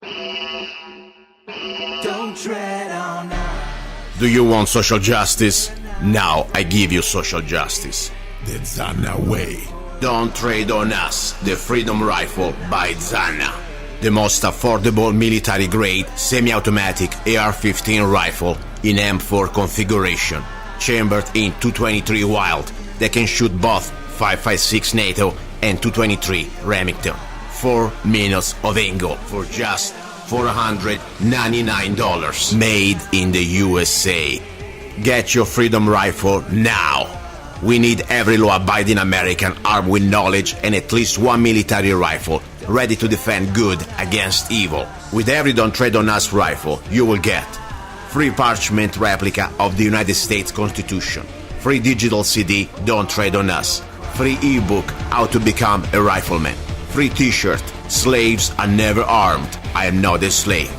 Don't tread on us. Do you want social justice? Now I give you social justice. The Zanna way. Don't trade on us, the Freedom Rifle by Zanna. The most affordable military-grade semi-automatic AR-15 rifle in M4 configuration, chambered in 223 Wild that can shoot both 5.56 NATO and 223 Remington. 4 minutes of angle for just $499, made in the USA. Get your Freedom Rifle now. We need every law-abiding American armed with knowledge and at least one military rifle ready to defend good against evil. With every Don't Tread on Us rifle, you will get free parchment replica of the United States Constitution, free digital CD Don't Tread on Us, free ebook How to Become a Rifleman, free t-shirt Slaves Are Never Armed, I Am Not a Slave,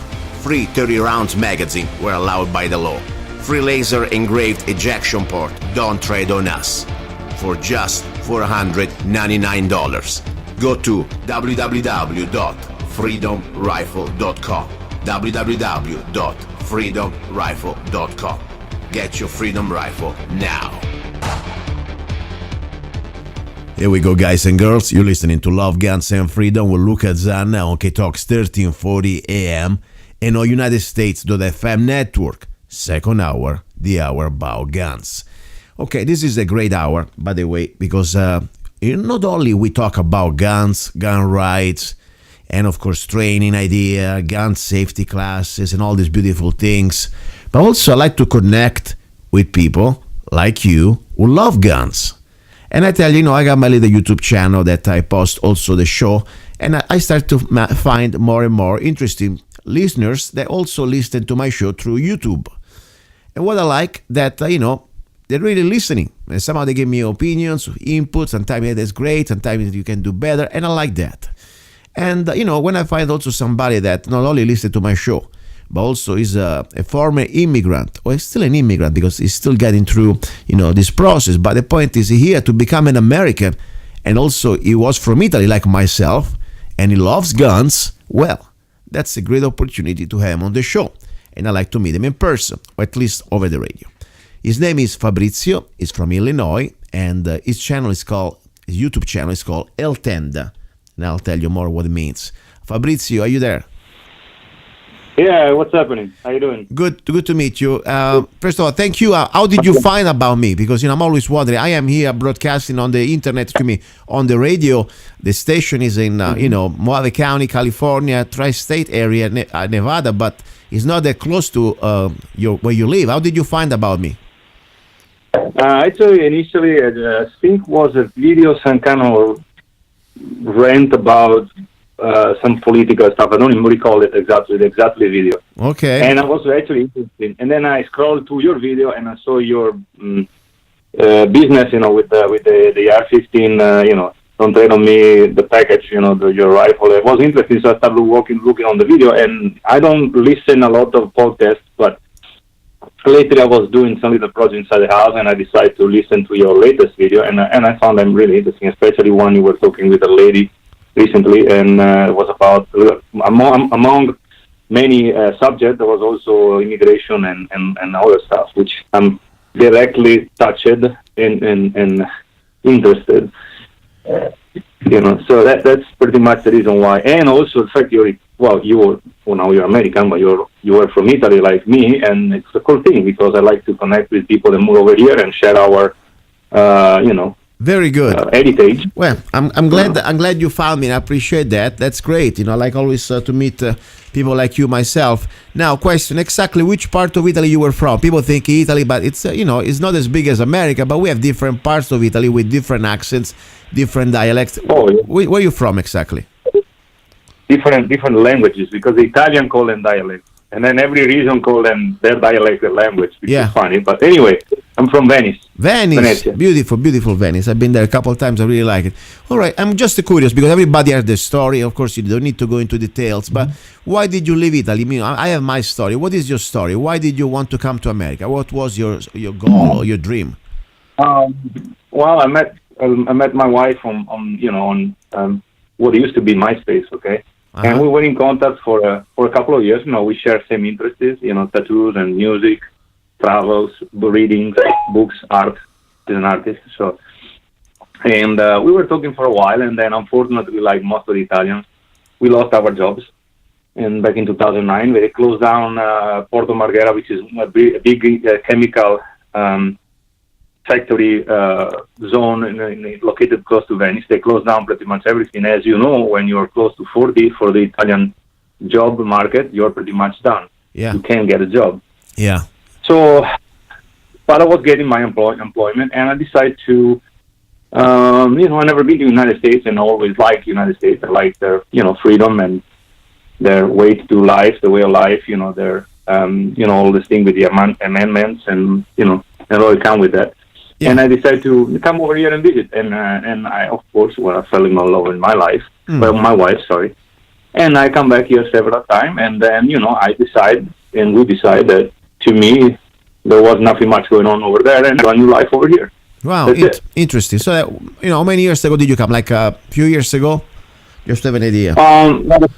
free 30 rounds magazine where allowed by the law, free laser engraved ejection port Don't Trade on Us for just $499. Go to www.freedomrifle.com, www.freedomrifle.com. Get your Freedom Rifle now. Here we go, guys and girls. You're listening to Love, Guns and Freedom with Luca Zanna on K-Talks 1340 AM and on United States.fm network. Second hour, the hour about guns. Okay, this is a great hour, by the way, because not only we talk about guns, gun rights, and of course training idea, gun safety classes, and all these beautiful things, but also I like to connect with people like you who love guns. And I tell you, I got my little YouTube channel that I post also the show, and I start to find more and more interesting listeners that also listen to my show through YouTube. And what I like that, they're really listening. And somehow they give me opinions, inputs, sometimes that's great, sometimes you can do better, and I like that. And, when I find also somebody that not only listens to my show, but also is a former immigrant, or is still an immigrant because he's still getting through, this process. But the point is here to become an American, and also he was from Italy like myself, and he loves guns. Well, that's a great opportunity to have him on the show. And I like to meet him in person, or at least over the radio. His name is Fabrizio, he's from Illinois, and his YouTube channel is called Tenda. And I'll tell you more what it means. Fabrizio, are you there? Yeah, what's happening? How you doing? Good to meet you. First of all, thank you. How did you find about me? Because I'm always wondering. I am here broadcasting on the internet, on the radio. The station is in Mojave County, California, tri-state area, Nevada, but it's not that close to where you live. How did you find about me? Actually, initially, I think was a video, some kind of rant about some political stuff. I don't even recall it exactly, the exact video. Okay. And I was actually interested. And then I scrolled to your video and I saw your business, with the R15, Don't Trade on Me, the package, your rifle. It was interesting, so I started looking on the video. And I don't listen a lot of podcasts, but lately I was doing some little project inside the house, and I decided to listen to your latest video, and I found them really interesting, especially one you were talking with a lady recently, and it was about, among many subjects, there was also immigration and other stuff, which I'm directly touched and interested. So that's pretty much the reason why. And also the fact now you're American, but you were from Italy like me, and it's a cool thing because I like to connect with people that move over here and share our, very good heritage. Well, I'm glad you found me, and I appreciate that. That's great. I like always to meet people like you myself. Now, question: exactly which part of Italy you were from? People think Italy, but it's it's not as big as America. But we have different parts of Italy with different accents, different dialects. Oh, yeah. Where are you from exactly? Different languages, because the Italian call them dialects, and then every region call them their dialected language, which is funny. But anyway, I'm from Venice. Venezia. Beautiful Venice. I've been there a couple of times. I really like it. All right, I'm just curious because everybody has their story. Of course, you don't need to go into details, but why did you leave Italy? I have my story. What is your story? Why did you want to come to America? What was your goal or your dream? Well, I met my wife on what used to be MySpace, okay? And we were in contact for a couple of years. We share same interests, tattoos and music, travels, readings, books, art. He's an artist, so. And we were talking for a while, and then unfortunately, like most of the Italians, we lost our jobs. And back in 2009, they closed down Porto Marghera, which is a big chemical factory zone located close to Venice. They closed down pretty much everything. As you know, when you're close to 40 for the Italian job market, you're pretty much done. Yeah. You can't get a job. Yeah. So, but I was getting my employment, and I decided to, I never been to the United States, and I always liked the United States. I like their, freedom and their way to do life, the way of life, their, all this thing with the amendments and, and all come with that. Yeah. And I decided to come over here and visit. And I, of course, I fell in love with my life, my wife, sorry. And I come back here several times. And then, we decided that, to me, there was nothing much going on over there and a new life over here. Wow, interesting. So, how many years ago did you come? Like a few years ago? Just to have an idea. The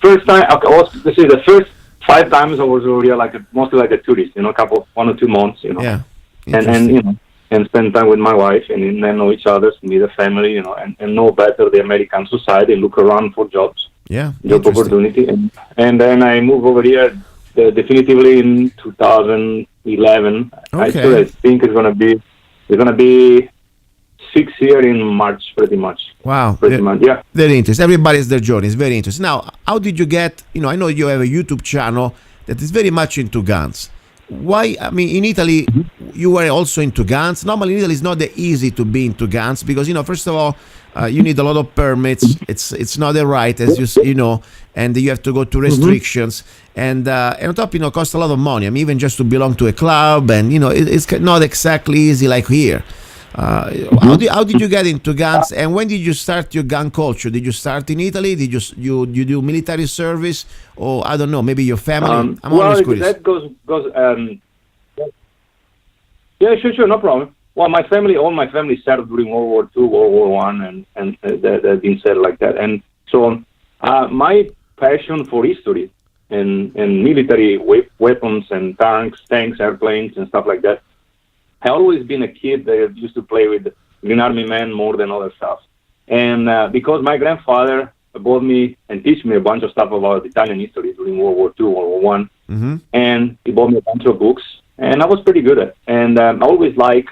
first time, the first 5 times I was over here mostly like a tourist, 1 or 2 months, Yeah. And spend time with my wife and then know each other, meet the family, and know better the American society, look around for jobs. Yeah. Job opportunity. And then I moved over here definitively in 2011. Okay. I think it's gonna be 6 years in March, pretty much. Wow. Pretty much, yeah. Very interesting. Everybody's their journey. It's very interesting. Now, how did you get, I know you have a YouTube channel that is very much into guns. Why? I mean, in Italy, you were also into guns. Normally, in Italy, it's not that easy to be into guns because, first of all, you need a lot of permits. It's not a right, as you know, and you have to go to restrictions. And on top, it costs a lot of money. I mean, even just to belong to a club, and it's not exactly easy like here. How did you get into guns, and when did you start your gun culture? Did you start in Italy? Did you do military service, or I don't know, maybe your family? I'm always curious. That goes. Yeah, sure, no problem. Well, all my family served during World War II, World War I, and that been said like that. And so, my passion for history and military weapons and tanks, airplanes, and stuff like that. I always been a kid that used to play with Green Army men more than other stuff. And because my grandfather bought me and teach me a bunch of stuff about Italian history during World War II, World War I, and he bought me a bunch of books, and I was pretty good at it. And I always like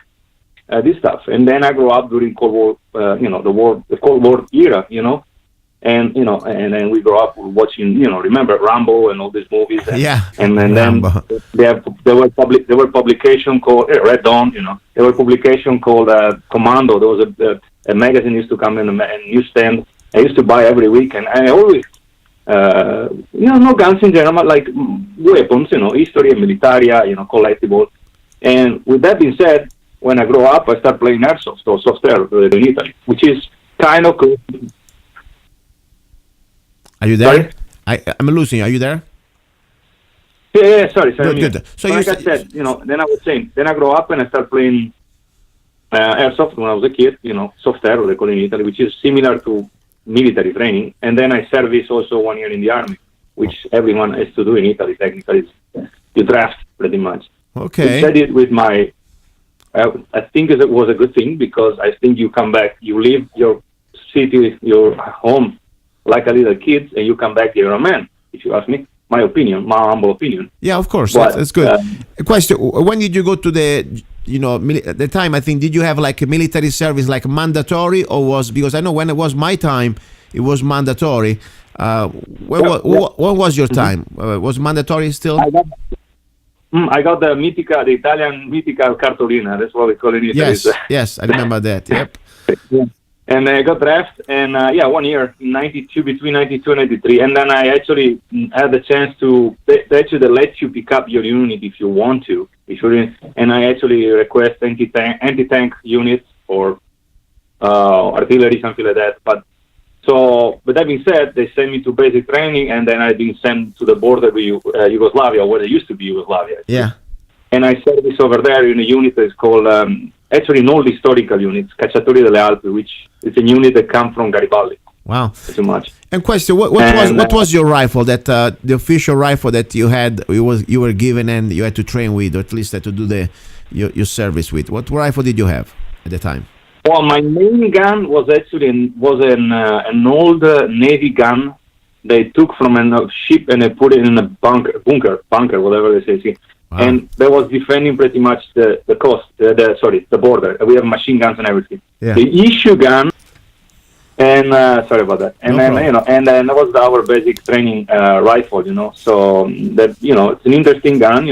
this stuff. And then I grew up during Cold War, the Cold War era, and then we grew up watching, remember Rambo and all these movies. And, and then there were publication called Red Dawn. There were publication called Commando. There was a magazine used to come in a newsstand. I used to buy every week, and I always, no guns in general, like weapons, history, militaria, collectible. And with that being said, when I grow up, I start playing airsoft or soft air in Italy, which is kind of cool. Are you there? I'm losing you. Are you there? Yeah, sorry. Good. So like I said, then I was saying, then I grew up and I started playing airsoft when I was a kid, soft air, they call it in Italy, which is similar to military training. And then I serviced also 1 year in the army, which everyone has to do in Italy, technically. You draft, pretty much. Okay. I did it with my, I think it was a good thing, because I think you come back, you leave your city, your home, like a little kid, and you come back, you're a man, if you ask me. My opinion, my humble opinion. Yeah, of course, that's good. Question, when did you go to at the time, I think, did you have like a military service, like mandatory, or was, because I know when it was my time, it was mandatory. When was your time? Was mandatory still? I got the Italian Mitica cartolina, that's what we call it in Italy. Yes, I remember that, yep. Yeah. And I got drafted, and 1 year in '92, between '92 and '93, and then I actually had the chance to actually let you pick up your unit if you want to, and I actually request anti-tank units or artillery, something like that. But that being said, they sent me to basic training, and then I've been sent to the border with Yugoslavia, where there used to be Yugoslavia. Yeah. And I service over there in a unit that is called, actually an old historical unit, Cacciatori delle Alpi, which is a unit that comes from Garibaldi. Wow. too much. And question: And, what was your rifle that the official rifle that you had? You were given and you had to train with, or at least had to do your service with. What rifle did you have at the time? Well, my main gun was actually an old Navy gun they took from a ship and they put it in a bunker, whatever they say. Wow. And that was defending pretty much the coast, the border. We have machine guns and everything. Yeah. The issue gun, and sorry about that. And No then problem. and then that was our basic training rifle. So that it's an interesting gun.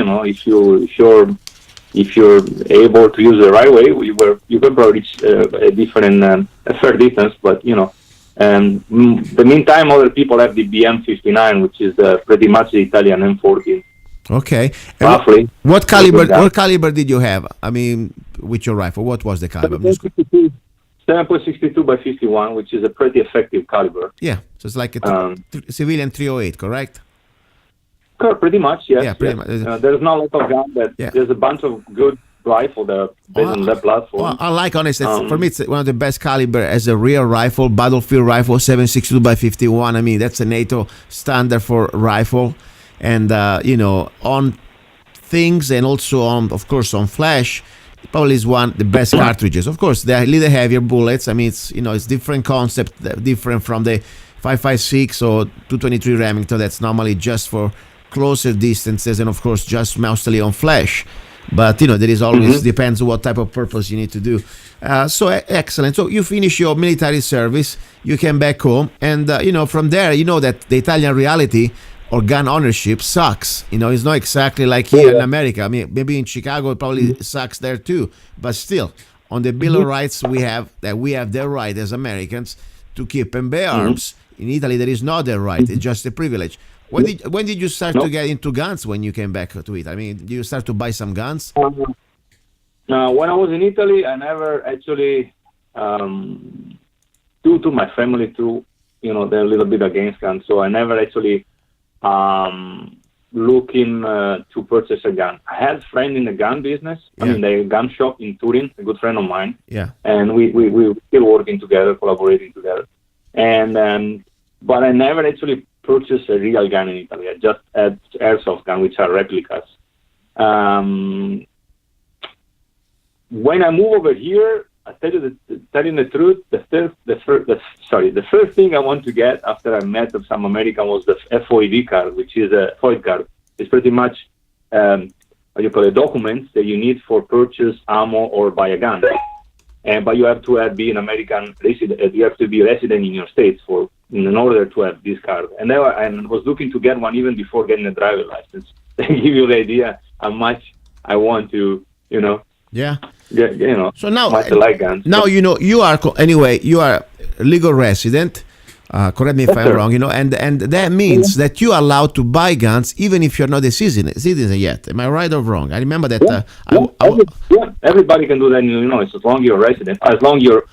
If you're able to use the right way, you can probably reach a fair distance. But and the meantime, other people have the BM59, which is pretty much the Italian M40. Okay. And Roughly. what caliber did you have? I mean, with your rifle, what was the caliber? 7.62 by 51, which is a pretty effective caliber. Yeah, so it's like a civilian 308, correct? Pretty much, yes. Yeah, pretty yes. much. There's not a lot of gun, but Yeah. there's a bunch of good rifle that based on that platform. Well, I like honest. For me, it's one of the best caliber as a real rifle, battlefield rifle, 7.62 by 51. I mean, that's a NATO standard for rifle, and on things and also on, of course, on flash. Probably is one the best cartridges. Of course, they're a little heavier bullets. I mean, it's different concept, different from the 5.56 or 223 Remington. That's normally just for closer distances, and of course, just mostly on flash. But there is always depends what type of purpose you need to do. So excellent. So you finish your military service, you came back home, and from there, that the Italian reality or gun ownership sucks. It's not exactly like here in America. I mean, maybe in Chicago it probably sucks there too. But still, on the Bill of Rights, we have the right as Americans to keep and bear arms. In Italy, there is not that right. It's just a privilege. When did you start to get into guns when you came back to it? I mean, did you start to buy some guns? When I was in Italy, I never actually, due to my family too, they're a little bit against guns, so I never actually looking to purchase a gun. I had a friend in the gun business. Yeah. I mean, the gun shop in Turin, a good friend of mine. Yeah. And we still working together, collaborating together. And but I never actually purchased a real gun in Italy. I just had airsoft gun, which are replicas. When I moved over here, I telling the truth, the first thing I want to get after I met some American was the FOID card, which is a FOID card. It's pretty much documents that you need for purchase ammo or buy a gun. But you have to be an American resident. You have to be resident in your state in order to have this card. And I was looking to get one even before getting a driver's license. To give you the idea how much I want to, Yeah. So now, much I like guns. Now you are you are a legal resident. Correct me if I'm wrong. And that means that you are allowed to buy guns even if you're not a citizen yet. Am I right or wrong? I remember that. Everybody can do that in Illinois as long as you're a resident. As long you're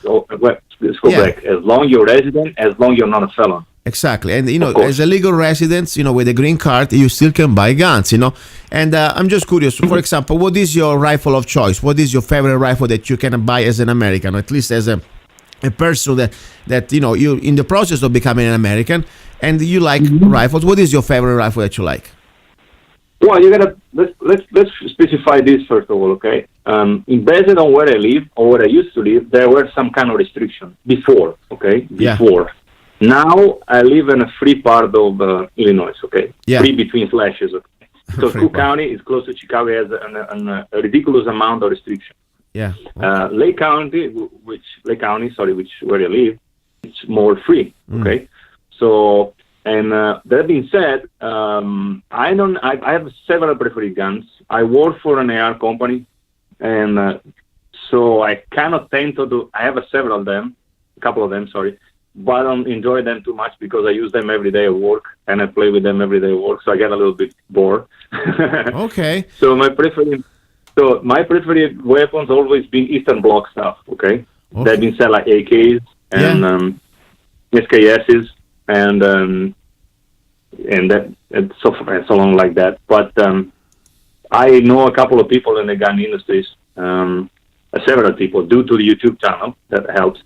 let's go back. As long you're a resident, as long you're not a felon. Exactly. And, as a legal resident, with a green card, you still can buy guns, And I'm just curious, for example, what is your rifle of choice? What is your favorite rifle that you can buy as an American, or at least as a person that you're in the process of becoming an American and you like rifles? What is your favorite rifle that you like? Well, let's specify this first of all, okay? Based on where I live or where I used to live, there were some kind of restrictions before, okay? Before. Yeah. Now I live in a free part of Illinois, okay? Yeah. Free between slashes, okay? So Cook County is close to Chicago, has a ridiculous amount of restriction. Yeah. Okay. Lake County, which where I live, it's more free, okay? So, and that being said, I have several preferred guns. I work for an AR company, and so I cannot tend to do. I have several of them, a couple of them, sorry. But I don't enjoy them too much because I use them every day at work and I play with them every day at work, so I get a little bit bored. Okay. So my preferred weapons always been Eastern Bloc stuff. Okay. They've been said like AKs and SKSs and that and so on like that. But I know a couple of people in the gun industries. several people due to the YouTube channel. That helps.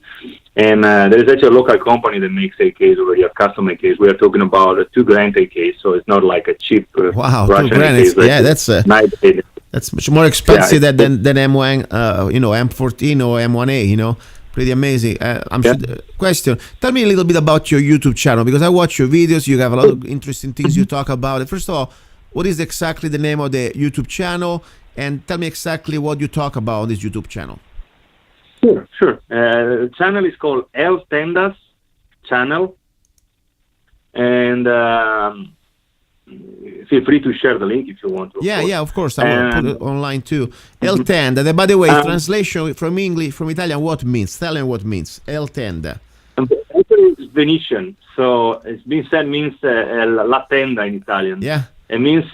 And there's actually a local company that makes AKs over here, custom AKs. We are talking about a $2,000 AK, so it's not like a cheap Wow, Russian $2,000. AK. Yeah, that's much more expensive than M1, M14 or M1A. Pretty amazing. I'm sure. Question: tell me a little bit about your YouTube channel, because I watch your videos. You have a lot of interesting things you talk about. First of all, what is exactly the name of the YouTube channel, and tell me exactly what you talk about on this YouTube channel. Sure. The channel is called El Tenda's channel, and feel free to share the link if you want to. Yeah, of course. I will put it online too. El Tenda. By the way, translation from English, from Italian, what means? Tell them what means. El Tenda. Actually, it's Venetian, so it's been said means la tenda in Italian. Yeah. It means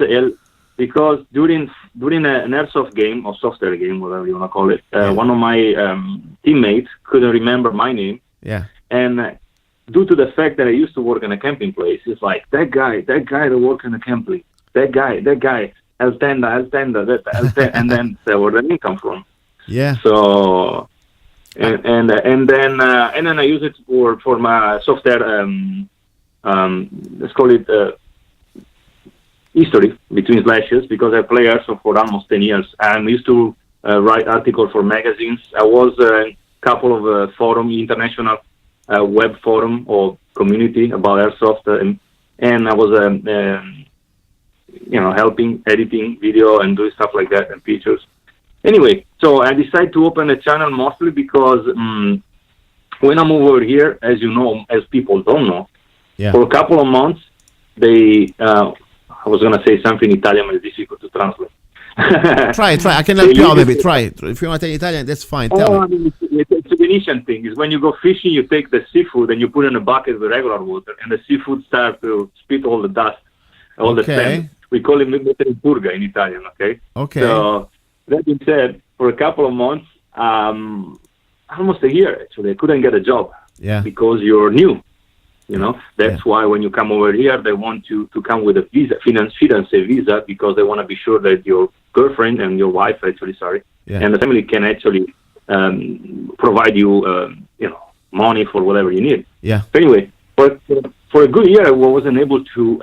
because during an airsoft game or software game, whatever you want to call it, one of my teammates couldn't remember my name. Yeah. And due to the fact that I used to work in a camping place, it's like that guy that works in a camping, that guy, El Tenda, and then where the name come from. Yeah. So, and then I use it for my software. Let's call it history between slashes, because I play airsoft for almost 10 years. I'm used to write articles for magazines. I was a couple of international web forum or community about airsoft, and I was helping editing video and doing stuff like that and pictures. Anyway, so I decided to open a channel mostly because when I moved over here, as you know, as people don't know, for a couple of months I was going to say something in Italian, but it's difficult to translate. Try. I can help you out, maybe. Try it. If you want to say Italian, that's fine. Tell me. I mean, it's a Venetian thing. Is when you go fishing, you take the seafood and you put it in a bucket with regular water, and the seafood starts to spit all the dust, all the sand. We call it mettere in purga in Italian, okay? Okay. So, that being said, for a couple of months, almost a year, actually, I couldn't get a job. Yeah. Because you're new. That's why when you come over here, they want you to come with a visa, fiancé visa, because they want to be sure that your girlfriend and your wife, and the family can actually provide you, money for whatever you need. Yeah. Anyway, but for a good year, I wasn't able to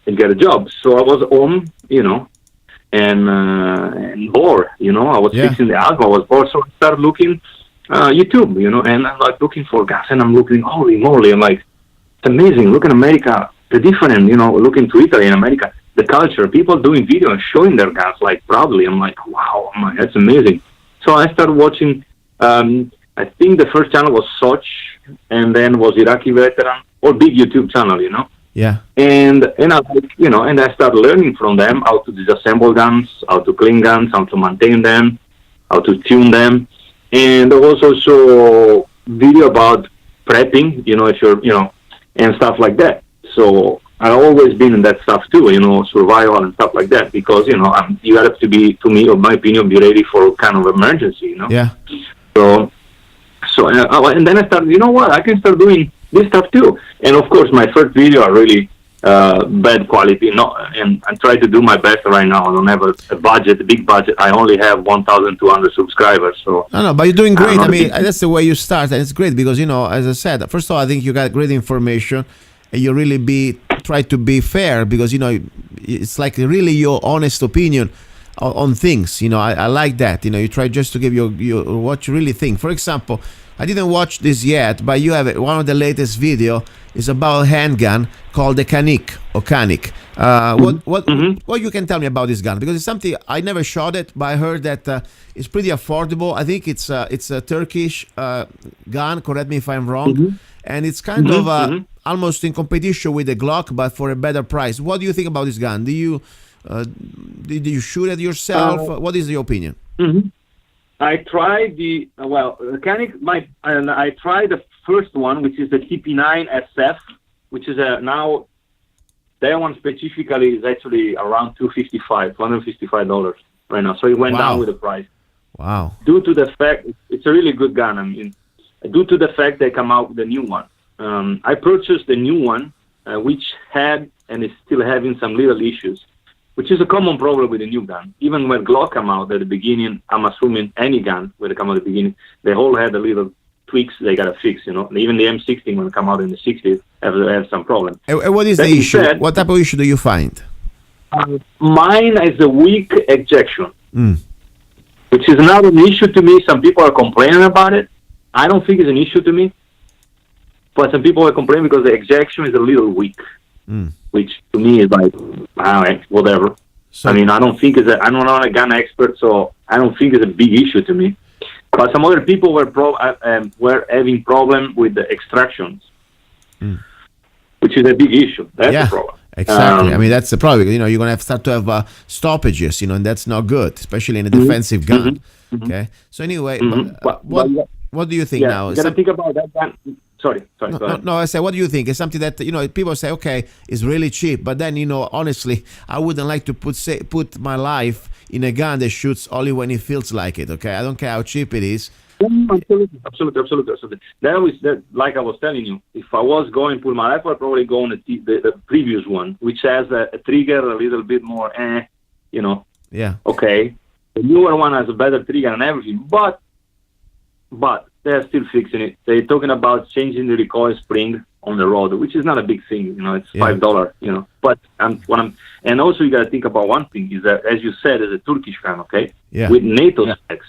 get a job, so I was home, and bored. I was fixing the house. I was bored, so I started looking. YouTube, and I'm like looking for gas, and I'm looking, holy moly, I'm like, it's amazing. Look in America, the different, looking to Italy and America, the culture, people doing video and showing their gas like proudly. I'm like, wow, that's amazing. So I started watching. I think the first channel was Soch, and then was Iraqi Veteran, or big YouTube channel, Yeah. And and I started learning from them how to disassemble guns, how to clean guns, how to maintain them, how to tune them. And there was also video about prepping, if you're, and stuff like that. So I've always been in that stuff too, survival and stuff like that, because, you have to be, to me, in my opinion, be ready for kind of emergency, Yeah. So, and then I started, I can start doing this stuff too. And of course, my first video are really bad quality, and I try to do my best right now. I don't have a big budget. I only have 1,200 subscribers. So no, but you're doing great. I mean, that's the way you start, and it's great because as I said, first of all, I think you got great information, and you really try to be fair, because it's like really your honest opinion on things. I like that. You try just to give your what you really think. For example, I didn't watch this yet, but you have one of the latest video is about a handgun called the Canik. What you can tell me about this gun? Because it's something I never shot it, but I heard that it's pretty affordable. I think it's a Turkish gun. Correct me if I'm wrong. And it's kind of almost in competition with the Glock, but for a better price. What do you think about this gun? Did you shoot it yourself? What is your opinion? I tried I tried the first one, which is the TP9 SF, which is now that one specifically is actually around $255 right now. So it went down with the price. Wow. Due to the fact it's a really good gun. I mean, due to the fact they come out with a new one. I purchased the new one, which had and is still having some little issues, which is a common problem with the new gun. Even when Glock come out at the beginning, I'm assuming any gun when they come out at the beginning, they all had a little tweaks they got to fix, Even the M16 when it come out in the 60s have some problem. And what is the issue? What type of issue do you find? Mine is a weak ejection, which is not an issue to me. Some people are complaining about it. I don't think it's an issue to me. But some people are complaining because the ejection is a little weak, which to me is like, all right, whatever. So, I mean, I'm not a gun expert, so I don't think it's a big issue to me. But some other people were having problem with the extractions, which is a big issue. That's the problem. Exactly. I mean, that's the problem. You're going to start to have stoppages, and that's not good, especially in a defensive gun. Okay. So anyway, what do you think now? You got to think about that gun. Sorry. No, I say, what do you think? It's something that, people say, okay, it's really cheap. But then, honestly, I wouldn't like to put my life in a gun that shoots only when it feels like it, okay? I don't care how cheap it is. Absolutely. That was like I was telling you. If I was going to put my life, I'd probably go on the previous one, which has a trigger a little bit more, Yeah. Okay. The newer one has a better trigger and everything, but they're still fixing it. They're talking about changing the recoil spring on the road, which is not a big thing. It's $5. But and also you got to think about one thing is that, as you said, it's a Turkish gun, okay? Yeah. With NATO specs.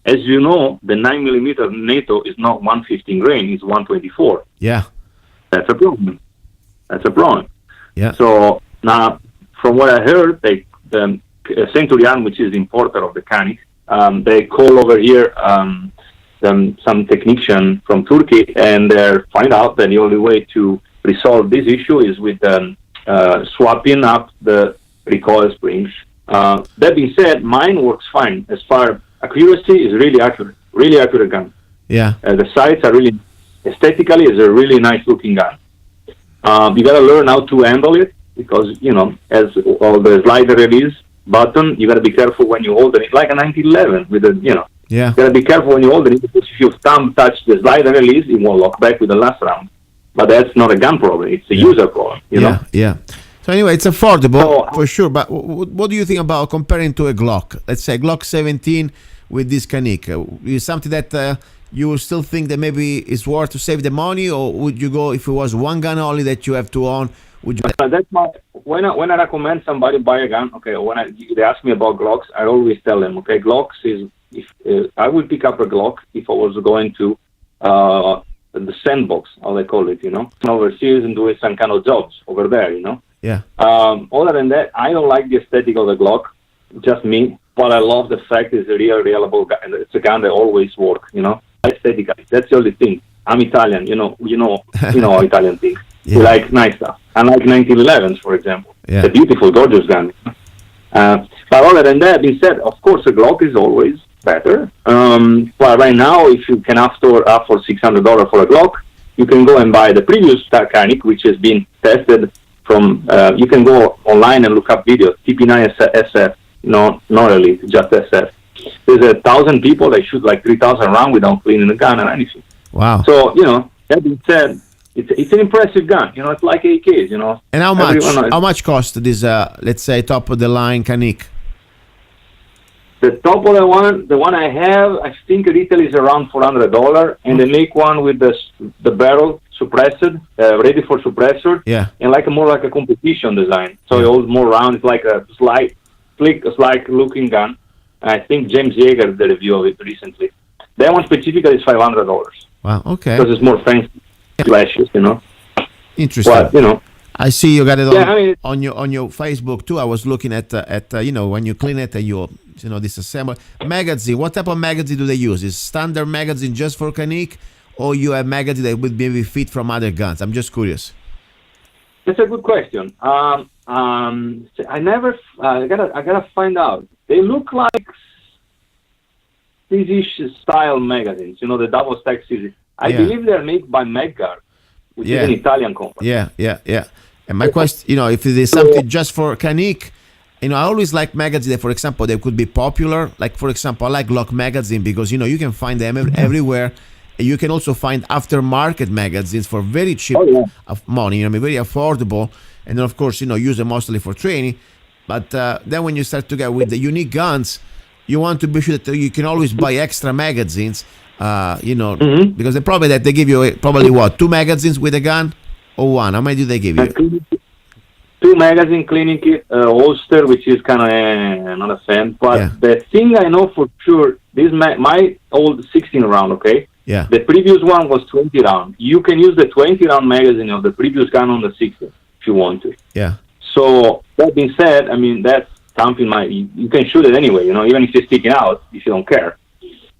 As you know, the 9mm NATO is not 115 grain; it's 124. Yeah. That's a problem. Yeah. So now, from what I heard, the Centurion, which is the importer of the Canik, they call over here some technician from Turkey, and they find out that the only way to resolve this issue is with swapping up the recoil springs. That being said, mine works fine. As far accuracy is really accurate gun. Yeah. The sights are really aesthetically is a really nice looking gun. You got to learn how to handle it because as all the slider release button, you got to be careful when you hold it. It's like a 1911 with a Yeah. You gotta be careful when you hold it because if your thumb touch the slider release, it won't lock back with the last round. But that's not a gun problem; it's a user problem. You know? Yeah. So anyway, it's affordable for sure. But what do you think about comparing to a Glock? Let's say Glock 17 with this Canik. Is something that you still think that maybe it's worth to save the money, or would you go if it was one gun only that you have to own? Would you? That's when I recommend somebody buy a gun. Okay, they ask me about Glocks, I always tell them, okay, Glocks is. If I would pick up a Glock if I was going to the sandbox, how they call it, overseas and doing some kind of jobs over there, Yeah. Other than that, I don't like the aesthetic of the Glock, just me. But I love the fact it's a reliable gun. It's a gun that always works, Aesthetically, that's the only thing. I'm Italian, you know how Italian things. Yeah. We like nice stuff. I like 1911s, for example. Yeah. It's a beautiful, gorgeous gun. But other than that being said, of course, a Glock is always better. But right now, if you can ask for $600 for a Glock, you can go and buy the previous Canik, which has been tested from. You can go online and look up videos. TP9 SF, not Elite, just SF. There's 1,000 people that shoot like 3,000 rounds without cleaning the gun or anything. Wow. So that being said, it's an impressive gun. It's like AKs. And how much? How much cost this? Let's say top of the line Canik. The top of the one I have, I think retail is around $400, and they make one with the barrel suppressed, ready for suppressor, and more like a competition design. So it holds more round. It's like a slick looking gun. I think James Yeager did a review of it recently. That one specifically is $500. Wow. Okay. Because it's more fancy flashes, Interesting. But I see you got it on your Facebook too. I was looking at when you clean it and you disassemble magazine. What type of magazine do they use? Is standard magazine just for Canik, or you have magazine that would maybe fit from other guns? I'm just curious. That's a good question. I gotta find out. They look like Swedish style magazines. The double stack series. I believe they're made by Magguard, which is an Italian company. Yeah. And my question, if it is something just for Canik, I always like magazines that, for example, they could be popular. Like, for example, I like Glock magazine because, you can find them everywhere. And you can also find aftermarket magazines for very cheap money, very affordable. And then, of course, use them mostly for training. But then when you start to get with the unique guns, you want to be sure that you can always buy extra magazines. Because the problem that they give you probably what, 2 magazines with a gun or 1? How many do they give you? 2 magazine cleaning kit, holster, which is kind of not a fan. But the thing I know for sure, this my old 16 round, okay? Yeah. The previous one was 20 round. You can use the 20 round magazine of the previous gun on the 16 if you want to. Yeah. So that being said, I mean that's something you can shoot it anyway. Even if you're sticking out, if you don't care.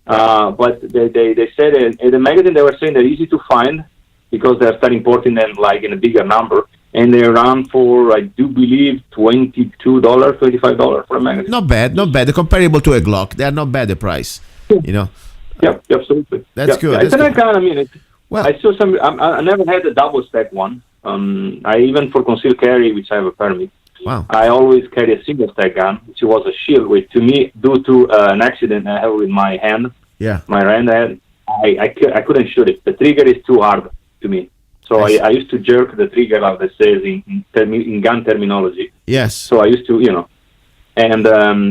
But they said in the magazine they were saying they're easy to find because they're starting importing them like in a bigger number, and they run for I do believe $22, $25 for a magazine. Not bad. They're comparable to a Glock. They are not bad the price. Yep, absolutely. That's good. Yeah. That's good. Kind of, I saw some. I never had a double stack one. I even for concealed carry, which I have a permit. Wow. I always carry a single stack gun, which was a shield. Which to me, due to an accident I had with my hand, my right hand, I couldn't shoot it. The trigger is too hard to me. So I used to jerk the trigger out, that says in gun terminology. Yes. So I used to, and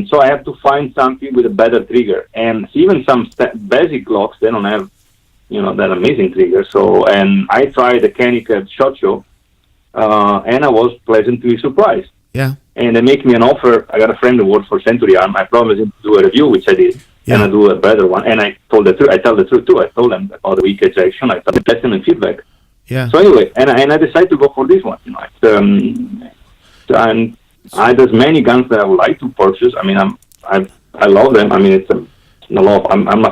so I have to find something with a better trigger. And even some basic Glocks, they don't have, that amazing trigger. So, and I tried the Canik at SHOT Show, and I was pleasantly surprised. Yeah. And they make me an offer. I got a friend who works for Century Arm. I promised him to do a review, which I did. And I do a better one. And I told the truth. I tell the truth too. I told them about the weak ejection. I told them excellent feedback. Yeah. So anyway, and I decided to go for this one. And there's many guns that I would like to purchase. I mean, I love them. I mean, it's a lot. I'm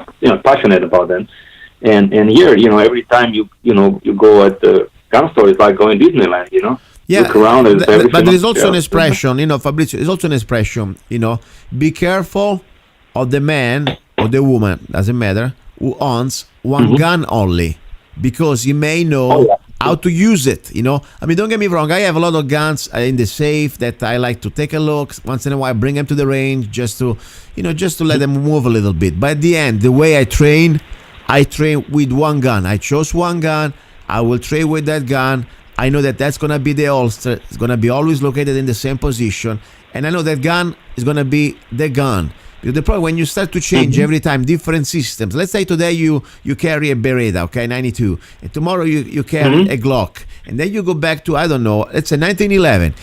passionate about them. And here, every time you go at the gun store, it's like going to Disneyland. Yeah, look around. But there is also an expression, Fabrizio. There's also an expression, be careful of the man or the woman, doesn't matter, who owns one gun only, because you may know how to use it. I mean, don't get me wrong. I have a lot of guns in the safe that I like to take a look once in a while, bring them to the range just to let them move a little bit. But at the end, the way I train with one gun. I chose one gun. I will train with that gun. I know that that's going to be the holster. It's going to be always located in the same position. And I know that gun is going to be the gun. Because the problem, when you start to change every time different systems, let's say today you carry a Beretta, 92, and tomorrow you carry a Glock, and then you go back to, I don't know, let's say 1911.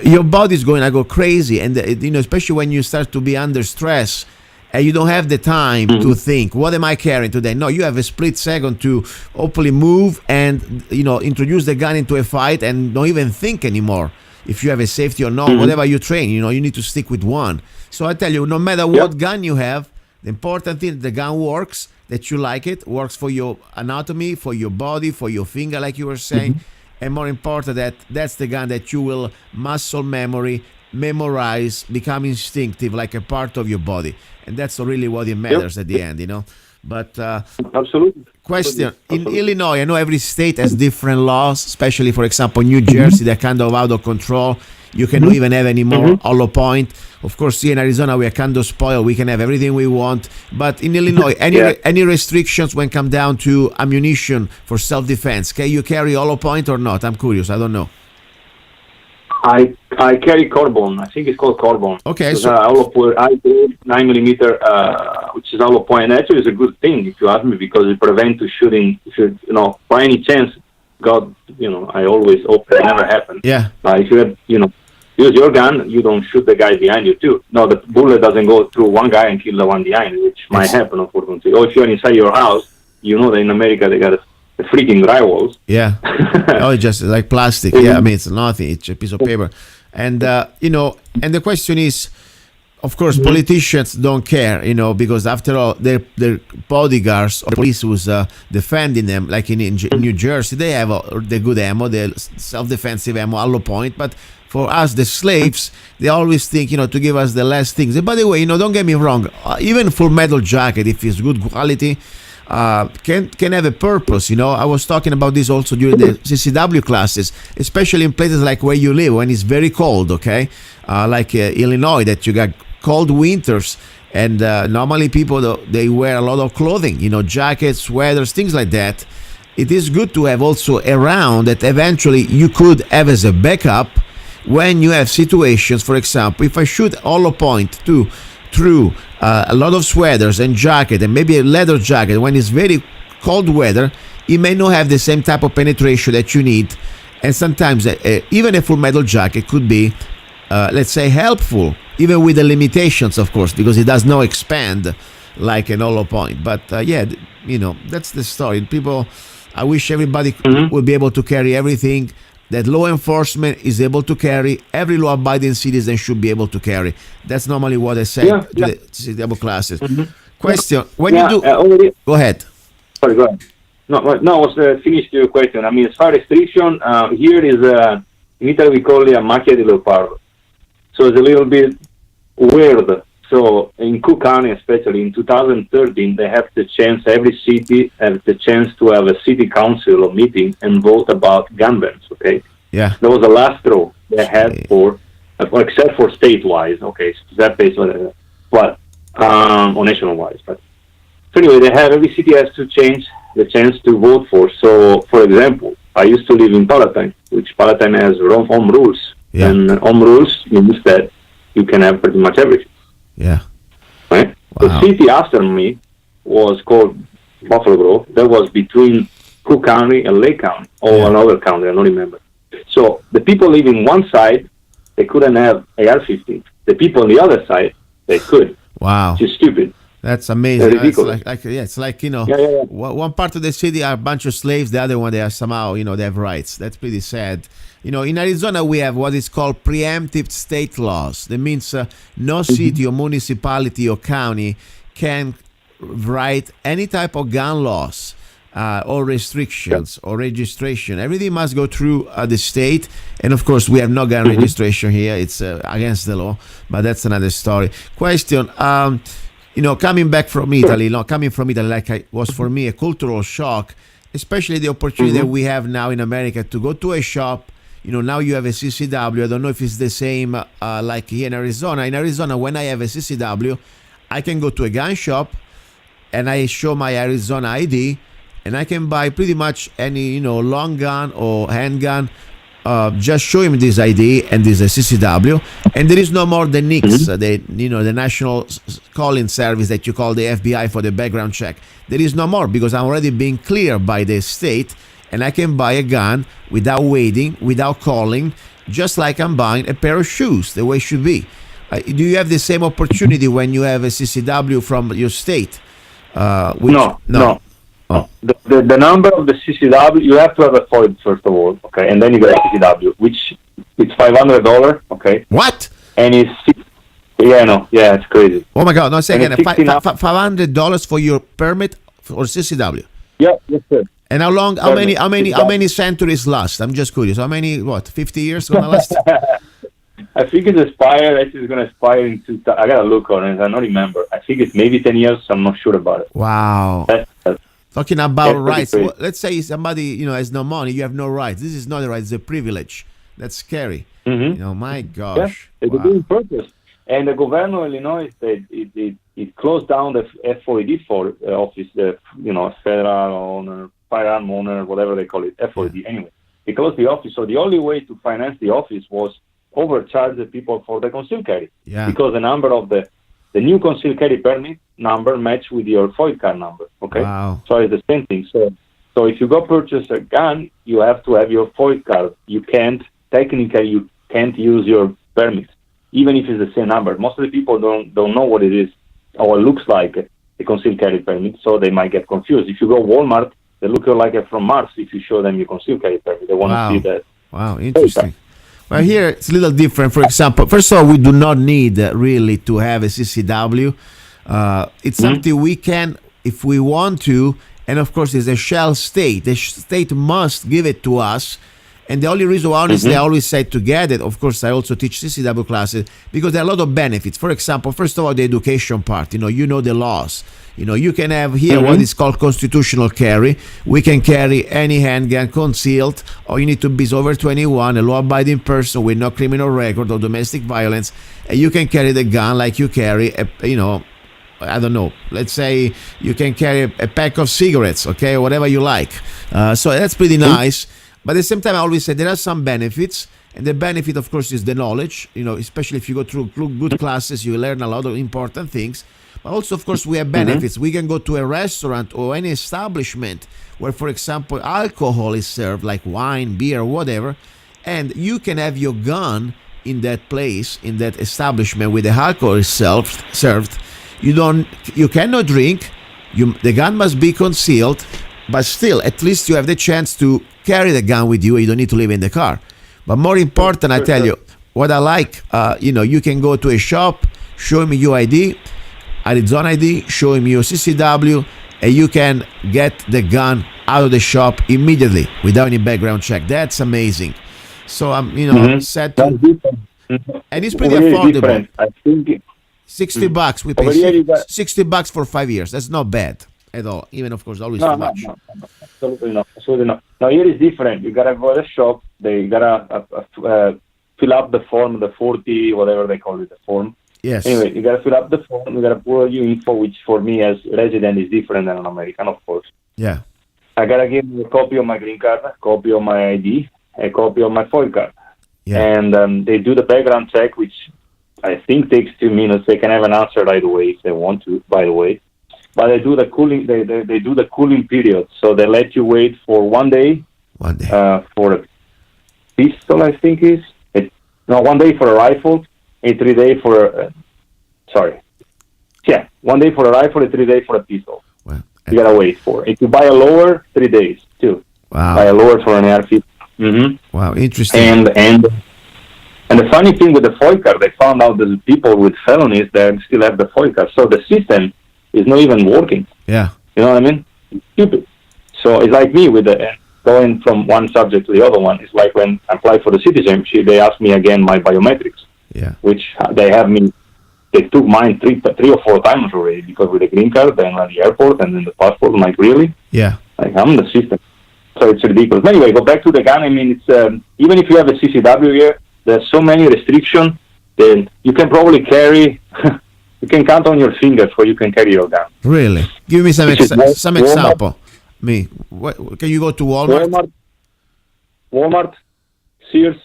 Your body's going to go crazy, and especially when you start to be under stress, and you don't have the time to think, what am I carrying today? No, you have a split second to hopefully move and, introduce the gun into a fight and don't even think anymore. If you have a safety or not, whatever you train, you need to stick with one. So I tell you, no matter what gun you have, the important thing, the gun works, that you like it, works for your anatomy, for your body, for your finger, like you were saying. And more important, that's the gun that you will muscle memory, memorize, become instinctive, like a part of your body. And that's really what it matters at the end, But absolutely. Question: in Illinois, I know every state has different laws, especially, for example, New Jersey, they're kind of out of control. You cannot even have any more hollow point. Of course, here in Arizona, we are kind of spoiled. We can have everything we want. But in Illinois, any restrictions when come down to ammunition for self-defense? Can you carry hollow point or not? I'm curious. I don't know. I carry carbon. I think it's called carbon. Okay. So I do 9mm, which is hollow point. Actually, it's a good thing if you ask me, because it prevents shooting. By any chance, God, I always hope that never happens. Yeah. If you have, use your gun, you don't shoot the guy behind you too. No, the bullet doesn't go through one guy and kill the one behind, which might happen, unfortunately. Or if you're inside your house, that in America they got the freaking drywalls. Yeah. It's just like plastic. Yeah, I mean, it's nothing. It's a piece of paper. And, and the question is, of course, politicians don't care, because after all, their bodyguards or police who's defending them, like in New Jersey, they have the good ammo, the self-defensive ammo, hollow point. But for us, the slaves, they always think, to give us the last things. And by the way, don't get me wrong, even full metal jacket, if it's good quality, can have a purpose. I was talking about this also during the CCW classes, especially in places like where you live when it's very cold, okay? Like Illinois, that you got cold winters, and normally people, they wear a lot of clothing, jackets, sweaters, things like that. It is good to have also a round that eventually you could have as a backup when you have situations, for example, if I shoot hollow point through a lot of sweaters and jacket and maybe a leather jacket when it's very cold weather, it may not have the same type of penetration that you need. And sometimes even a full metal jacket could be, let's say, helpful, even with the limitations, of course, because it does not expand like an hollow point. But that's the story. People, I wish everybody would be able to carry everything that law enforcement is able to carry. Every law-abiding citizen should be able to carry. That's normally what I say to the CW classes. Question: when you do, go ahead. Sorry, go ahead. No, I was finished your question. I mean, as far as restriction, here is in Italy we call it a macchia di leopardo. So it's a little bit weird. So in Cook County, especially in 2013, they have the chance, every city has the chance to have a city council or meeting and vote about gun bans, okay? Yeah. That was the last straw they had for except for state-wise, okay, that based on but or national-wise. But so anyway, they have, every city has to change the chance to vote for. So, for example, I used to live in Palatine, which Palatine has home rules. Yeah. And home rules means that you can have pretty much everything. Yeah. Right? Wow. The city after me was called Buffalo Grove. That was between Cook County and Lake County, or another county, I don't remember. So the people living one side, they couldn't have AR-15. The people on the other side, they could. Wow. It's just stupid. That's amazing. They're ridiculous. It's like Yeah. one part of the city are a bunch of slaves, the other one they are somehow, they have rights. That's pretty sad. In Arizona we have what is called preemptive state laws. That means no city or municipality or county can write any type of gun laws or restrictions or registration. Everything must go through the state. And of course we have no gun registration here. It's against the law, but that's another story. Question. Coming from Italy, like it was for me a cultural shock, especially the opportunity that we have now in America to go to a shop. Now you have a CCW. I don't know if it's the same like here in Arizona. In Arizona, when I have a CCW, I can go to a gun shop and I show my Arizona ID and I can buy pretty much any, long gun or handgun. Just show him this ID and this CCW, and there is no more the NICS, the National Calling Service that you call the FBI for the background check. There is no more because I'm already being cleared by the state, and I can buy a gun without waiting, without calling, just like I'm buying a pair of shoes, the way it should be. Do you have the same opportunity when you have a CCW from your state? No. The number of the CCW, you have to have a FOID first of all, okay, and then you get a CCW, which it's $500, okay. What? And it's it's crazy. Oh my God! No, say again. $500 for your permit for CCW. Yeah, yes sir. And how long? How many centuries last? I'm just curious. How many? 50 years gonna last? I think it's expired. It's going to expire in 2000. I gotta look on it. I don't remember. I think it's maybe 10 years. I'm not sure about it. Wow. That's Talking about rights. Well, let's say somebody has no money. You have no rights. This is not a right. It's a privilege. That's scary. My gosh. Yeah, it's doing purpose. And the governor of Illinois said it closed down the FOID office, federal owner, firearm owner, whatever they call it, FOID. Anyway, it closed the office. So the only way to finance the office was overcharge the people for the concealed carry. Yeah. Because the number of the new concealed carry permit number match with your FOID card number. Okay. Wow. So it's the same thing. So if you go purchase a gun, you have to have your FOID card. You can't use your permit, even if it's the same number. Most of the people don't know what it is or it looks like a concealed carry permit, so they might get confused. If you go Walmart, they look like it from Mars. If you show them your concealed carry permit, they want to see that. Wow, interesting. Well, here it's a little different. For example, first of all, we do not need really to have a CCW. It's something we can, if we want to, and of course, it's a shell state. The state must give it to us. And the only reason why, honestly, I always say to get it, of course, I also teach CCW classes because there are a lot of benefits. For example, first of all, the education part, the laws. You can have here what is called constitutional carry. We can carry any handgun concealed, or you need to be over 21, a law-abiding person with no criminal record or domestic violence, and you can carry the gun like you carry, I don't know, let's say you can carry a pack of cigarettes, okay, whatever you like. So that's pretty nice. But at the same time, I always say there are some benefits, And the benefit, of course, is the knowledge. Especially if you go through good classes, you learn a lot of important things. But also, of course, we have benefits. We can go to a restaurant or any establishment where, for example, alcohol is served, like wine, beer, whatever, and you can have your gun in that place, in that establishment where the alcohol is served. You cannot drink. The gun must be concealed, but still, at least you have the chance to carry the gun with you. You don't need to leave it in the car. But more important, I tell you, what I like, you can go to a shop, show me your ID, Arizona ID, show him your CCW, and you can get the gun out of the shop immediately without any background check. That's amazing. So I'm, set to, and it's pretty affordable. Different. I think $60. We pay $60 for 5 years. That's not bad at all. Even, of course, always too much. No, absolutely not. Absolutely not. Now here is different. You gotta go to the shop. They gotta fill up the form, the 40, whatever they call it, the form. Yes. Anyway, you gotta fill up the form. You gotta put all your info, which for me as resident is different than an American, of course. Yeah. I gotta give you a copy of my green card, a copy of my ID, a copy of my FOIL card. Yeah. And they do the background check, which I think takes 2 minutes. They can have an answer right away if they want to, by the way. But they do the cooling. They do the cooling period, so they let you wait for 1 day. 1 day. For a pistol, I think is. 1 day for a rifle, and 3 days for. 1 day for a rifle, and 3 days for a pistol. Wow. You gotta wait for. If you buy a lower, 3 days too. Wow. Buy a lower for an AR-15. Mm-hmm. Wow, interesting. And the funny thing with the FOIL card, they found out that people with felonies that still have the FOIL card. So the system is not even working. Yeah. You know what I mean? It's stupid. So it's like me with going from one subject to the other one. It's like when I applied for the citizenship, they asked me again my biometrics. Yeah. Which they took mine three or four times already, because with the green card and at the airport and then the passport, I'm like, really? Yeah. Like, I'm the system. So it's ridiculous. But anyway, go back to the gun. I mean, it's even if you have a CCW here, there's so many restrictions that you can probably carry. You can count on your fingers where you can carry your gun. Really? Give me some Walmart, example. Can you go to Walmart? Walmart, Sears,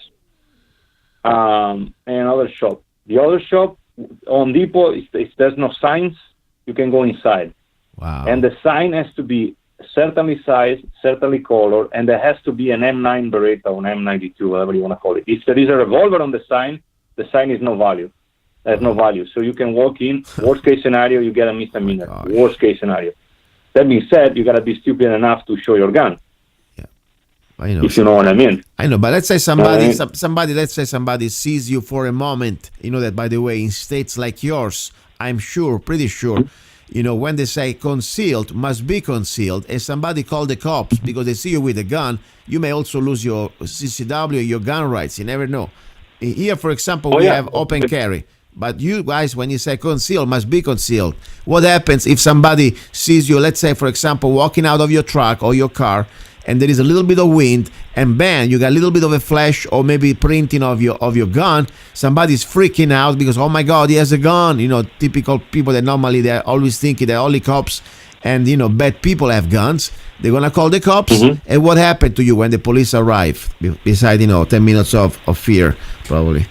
and other shop. The other shop, Home Depot, if there's no signs, you can go inside. Wow. And the sign has to be certainly size, certainly color, and there has to be an M9 Beretta or an M92, whatever you want to call it. If there is a revolver on the sign is no value. There's no value. So you can walk in, worst case scenario, you get a misdemeanor. Worst case scenario. That being said, you got to be stupid enough to show your gun. Yeah. I know. If you know what I mean. I know, but let's say somebody sees you for a moment. You know that, by the way, in states like yours, I'm pretty sure, when they say concealed, must be concealed, and somebody call the cops because they see you with a gun, you may also lose your CCW, your gun rights. You never know. Here, for example, we have open carry. But you guys, when you say concealed, must be concealed. What happens if somebody sees you, let's say, for example, walking out of your truck or your car, and there is a little bit of wind, and bang, you got a little bit of a flash or maybe printing of your gun. Somebody's freaking out because, oh my God, he has a gun. Typical people that normally they're always thinking that only cops and bad people have guns. They're gonna call the cops. Mm-hmm. And what happened to you when the police arrive? Beside 10 minutes of fear, probably.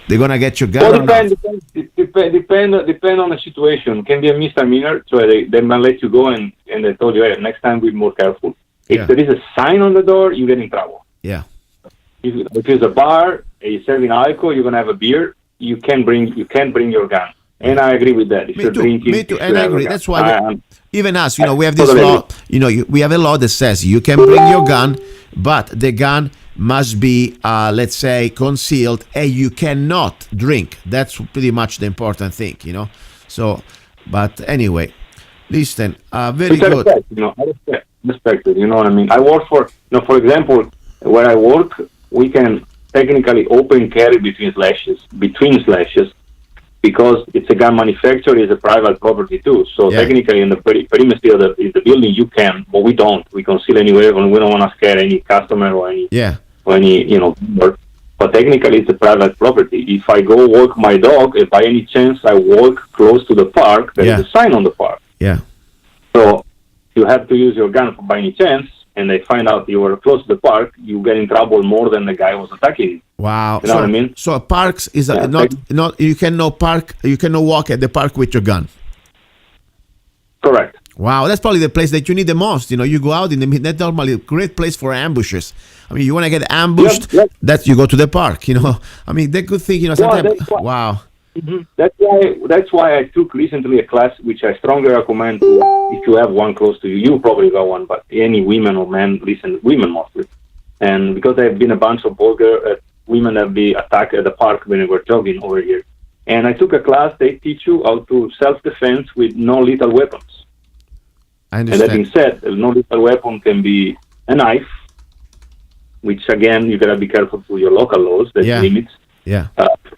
They're gonna get your gun. Well, depend on the situation. It can be a misdemeanor, so they might let you go, and they told you, hey, next time be more careful. If there is a sign on the door, you get in trouble. Yeah. If it's a bar, you're serving alcohol, you're gonna have a beer. You can't bring your gun. And I agree with that. If you're drinking, me too, and I agree. That's why even us, we have this law. We have a law that says you can bring your gun, but the gun must be, let's say, concealed, and you cannot drink. That's pretty much the important thing, So, but anyway, listen, very good. I respect it. You know what I mean? I work for example, where I work, we can technically open carry between slashes, because it's a gun manufacturer, it's a private property too. So technically, in the perimeter of the building, you can, but we don't. We conceal anywhere, and we don't want to scare any customer or any. Yeah. But technically it's a private property. If I go walk my dog, if by any chance I walk close to the park, there is a sign on the park. Yeah. So you have to use your gun by any chance, and they find out you were close to the park, you get in trouble more than the guy who was attacking you. Wow. You know what I mean? So parks is Yeah, not you cannot walk at the park with your gun. Correct. Wow, that's probably the place that you need the most. You go out in the midnight. That's normally a great place for ambushes. I mean, you want to get ambushed, Yep. that you go to the park. I mean, they could think. Sometimes. that's why- Wow. That's why I took recently a class which I strongly recommend to, if you have one close to you. You probably got one, but any women or men, women mostly. And because there have been a bunch of vulgar women that be attacked at the park when we were jogging over here. And I took a class. They teach you how to self-defense with non-lethal weapons. I And that understand. being said, a non-lethal weapon can be a knife, which again you gotta be careful to your local laws. There's Yeah. limits. Yeah.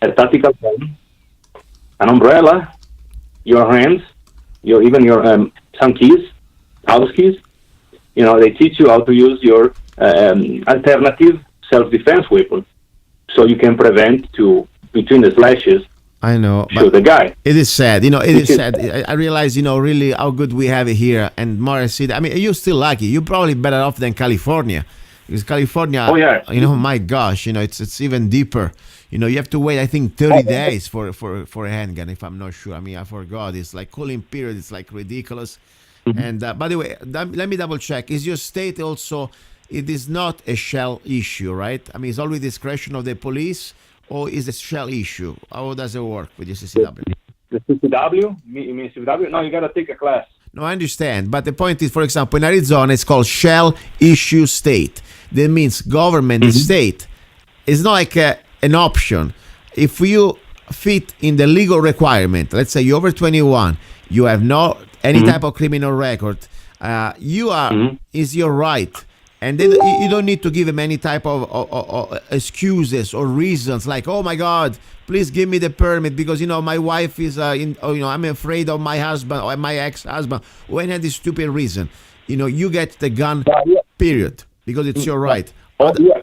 A tactical gun, an umbrella, your hands, your some keys, house keys. They teach you how to use your alternative self-defense weapon, so you can prevent between the slashes. I know. Shoot the guy. It is sad, it is is- sad. I realize, really how good we have it here. And Morris City, I mean, you're still lucky. You're probably better off than California. Because California, Oh, yeah. My gosh, it's even deeper. You have to wait, I think, 30 days for a handgun, if I'm not sure. I mean, I forgot. It's like cooling period. It's like ridiculous. And by the way, let me double check. Is your state also, it is not a shell issue, right? I mean, it's always discretion of the police, or is it a shell issue? How does it work with your CCW? The CCW? You mean CCW? No, you gotta take a class. No, I understand. But the point is, for example, in Arizona, it's called shell issue state. That means government state. It's not like an option. If you fit in the legal requirement, let's say you're over 21, you have no any type of criminal record, you are is your right. And then you don't need to give him any type of excuses or reasons like, oh my God, please give me the permit because my wife is I'm afraid of my husband or my ex-husband. When had this stupid reason, you get the gun, period, because it's your right. Oh, yeah.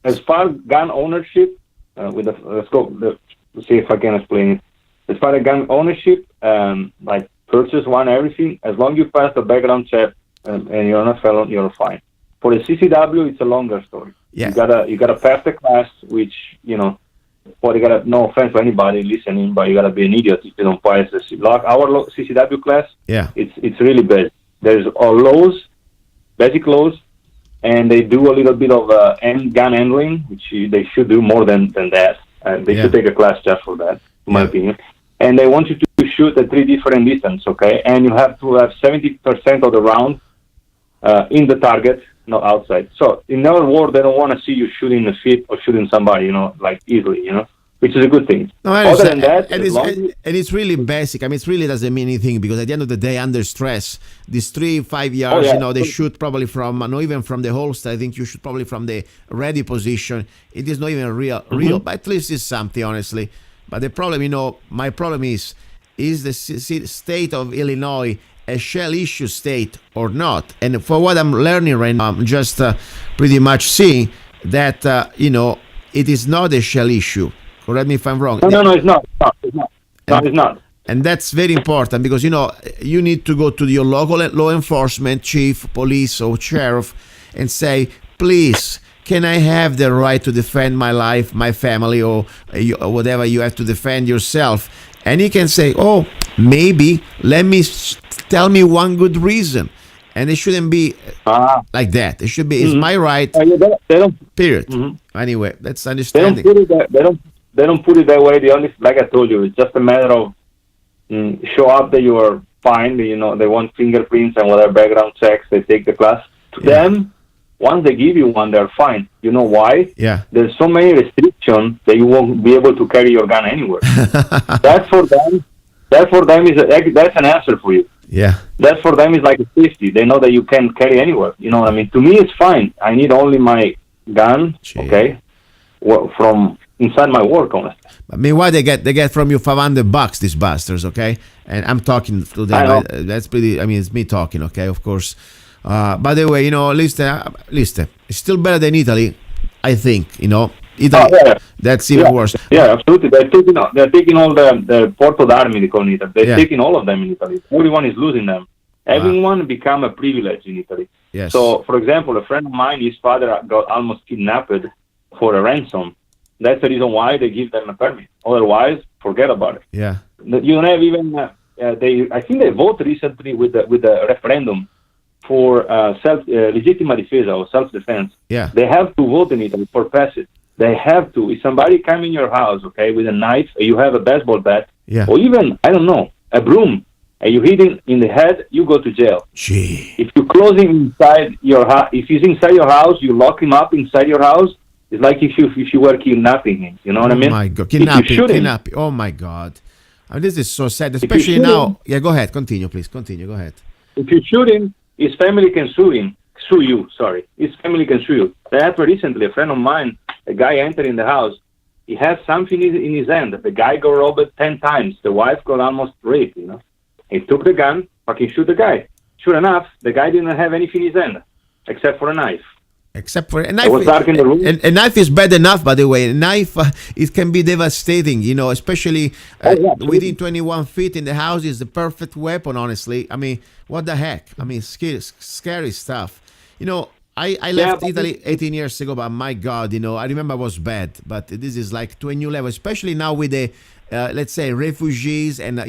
As far as gun ownership, with let's see if I can explain it. As far as gun ownership, like purchase one, everything, as long as you pass the background check and you're not a felon, you're fine. For the CCW, it's a longer story. Yeah. You gotta pass the class, which you gotta. No offense to anybody listening, but you gotta be an idiot if you don't pass the our CCW class. Yeah. It's really bad. There's laws, basic laws, and they do a little bit of gun handling, which they should do more than that. They should take a class just for that, in my opinion. And they want you to shoot at 3 different distances, okay? And you have to have 70% of the round in the target, not outside. So in other words, they don't want to see you shooting the feet or shooting somebody, like easily, which is a good thing. No, I Other understand. than that, and it's really basic. I mean, it really doesn't mean anything because at the end of the day, under stress, these 3-5 yards, they shoot probably from, not even from the holster. I think you shoot probably from the ready position. It is not even real, but at least it's something, honestly. But the problem, my problem is the state of Illinois a shell issue state or not? And for what I'm learning right now, I'm just pretty much seeing that, it is not a shell issue. Correct me if I'm wrong. No, it's not. It's not. And that's very important because, you need to go to your local law enforcement chief, police, or sheriff and say, please, can I have the right to defend my life, my family, or whatever you have to defend yourself? And he can say, oh, maybe, tell me one good reason. And it shouldn't be like that. It should be, it's my right, They don't. period. Anyway, that's understanding. They don't put it that way. The only, like I told you, it's just a matter of show up that you are fine. They want fingerprints and whatever background checks. They take the class. To them, once they give you one, they're fine. You know why? Yeah. There's so many restrictions that you won't be able to carry your gun anywhere. That for them that's an answer for you. Yeah. That for them is like a safety. They know that you can carry anywhere. You know what I mean? To me, it's fine. I need only my gun, okay, from inside my work, honestly. I mean, what they get from you $500, these bastards, okay? And I'm talking to them. That's pretty. I mean, it's me talking, okay? Of course. By the way, listen, it's still better than Italy, I think. Italy, that's even worse. Yeah, absolutely. They're taking all the Porto d'Armi, they call it. They're taking all of them in Italy. Everyone is losing them. Having one become a privilege in Italy. Yes. So, for example, a friend of mine, his father got almost kidnapped for a ransom. That's the reason why they give them a permit. Otherwise, forget about it. Yeah. You don't have even. I think they voted recently with the referendum for legittima difesa or self-defense. Yeah. They have to vote in Italy for pass it. They have to. If somebody come in your house, okay, with a knife, you have a baseball bat, Yeah. or even, I don't know, a broom, and you hit him in the head, you go to jail. Gee. If you close him inside your house, if he's inside your house, you lock him up inside your house. It's like if you were kidnapping him. You know what I mean? Oh my God. If you shoot him, Kidnapping. Oh my God. I mean, this is so sad, you especially shoot now. him- Yeah, go ahead. Continue, please. Continue. Go ahead. if you shoot him, his family can sue you. Sorry, his family can sue you. That happened recently. A friend of mine, a guy entered in the house. He has something in his hand. The guy got robbed 10 times. The wife got almost raped. You know, he took the gun, fucking shoot the guy. Sure enough, the guy didn't have anything in his hand except for a knife. Except for a It knife. was dark in the room. A knife is bad enough, by the way. A knife, it can be devastating, especially absolutely. within 21 feet in the house is the perfect weapon, honestly. I mean, what the heck? I mean, scary stuff. I left but Italy 18 years ago, but my God, I remember it was bad. But this is like to a new level, especially now with the, let's say, refugees and,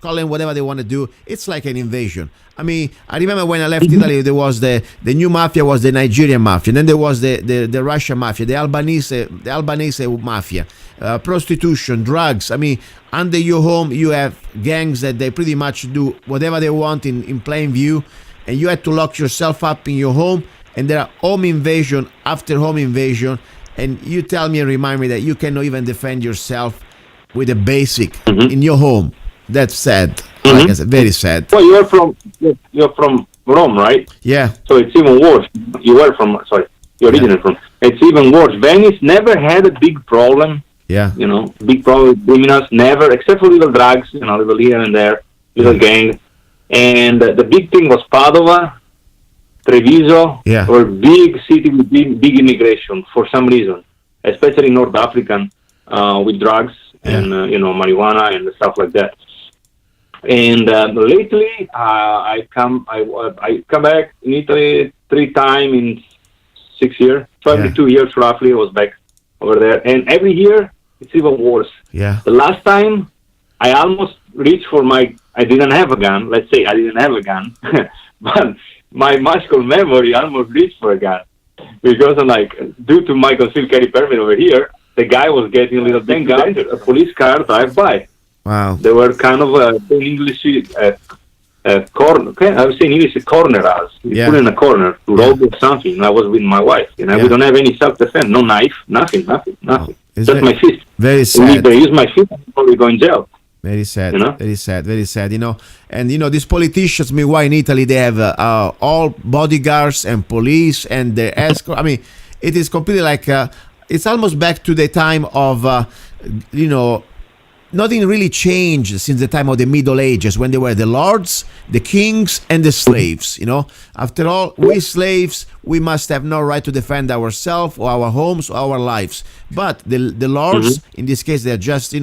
call them whatever they want to do. It's like an invasion. I mean, I remember when I left Italy, there was the new mafia was the Nigerian mafia, and then there was the Russian mafia, the Albanese mafia, prostitution, drugs. I mean, under your home, you have gangs that they pretty much do whatever they want in plain view, and you had to lock yourself up in your home, and there are home invasion after home invasion, and you tell me and remind me that you cannot even defend yourself with a basic in your home. That's sad. Like I said, very sad. Well, you're from Rome, right? Yeah. So it's even worse. You're originally from. It's even worse. Venice never had a big problem. Yeah. Big problem with criminals. Never, except for little drugs. Little here and there, little gang. And the big thing was Padova, Treviso, Yeah. or big city with big immigration for some reason, especially North African with drugs and marijuana and stuff like that. And lately, I come back in Italy 3 times in 6 years. So every 2 years roughly, I was back over there. And every year, it's even worse. Yeah. The last time, I almost reached for I didn't have a gun. Let's say I didn't have a gun. But my muscle memory almost reached for a gun. Because due to my concealed carry permit over here, the guy was getting a little big guns. A police car drive by. Wow. They were kind of in English corner. Okay, I would say in English corner us. We put in a corner to rob or something. I was with my wife. We don't have any self-defense, no knife, nothing. Just my fist. Very sad. If they use my fist, I'll probably go in jail. Very sad. Very sad. Very sad. And these politicians. Meanwhile, in Italy, they have all bodyguards and police and the escort. I mean, it is completely like it's almost back to the time of nothing really changed since the time of the Middle Ages when they were the lords, the kings, and the slaves. After all, we slaves, we must have no right to defend ourselves or our homes or our lives. But the lords, in this case, they're just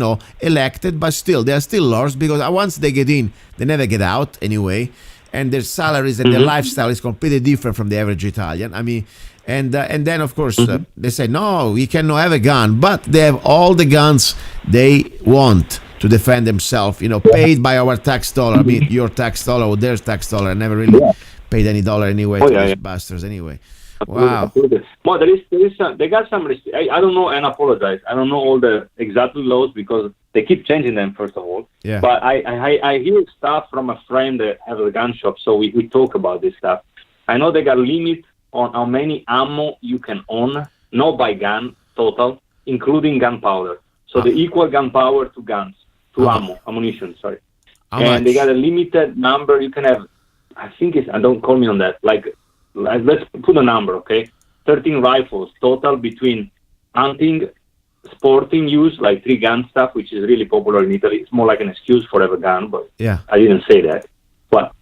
elected, but still they are still lords because once they get in, they never get out anyway, and their salaries and their lifestyle is completely different from the average Italian. I mean. And then, of course, they say, no, we cannot have a gun. But they have all the guns they want to defend themselves, paid by our tax dollar. I mean, your tax dollar or their tax dollar. I never really paid any dollar anyway to these bastards anyway. Wow. Absolutely. Well, they got some I don't know, and apologize. I don't know all the exact laws because they keep changing them, first of all. Yeah. But I hear stuff from a friend that has a gun shop, so we talk about this stuff. I know they got limit on how many ammo you can own, not by gun, total, including gunpowder. So the equal gunpowder to guns, to ammunition, sorry. And they got a limited number you can have. I think don't call me on that. Let's put a number, okay? 13 rifles, total between hunting, sporting use, like 3-gun stuff, which is really popular in Italy. It's more like an excuse for have a gun, but I didn't say that. But...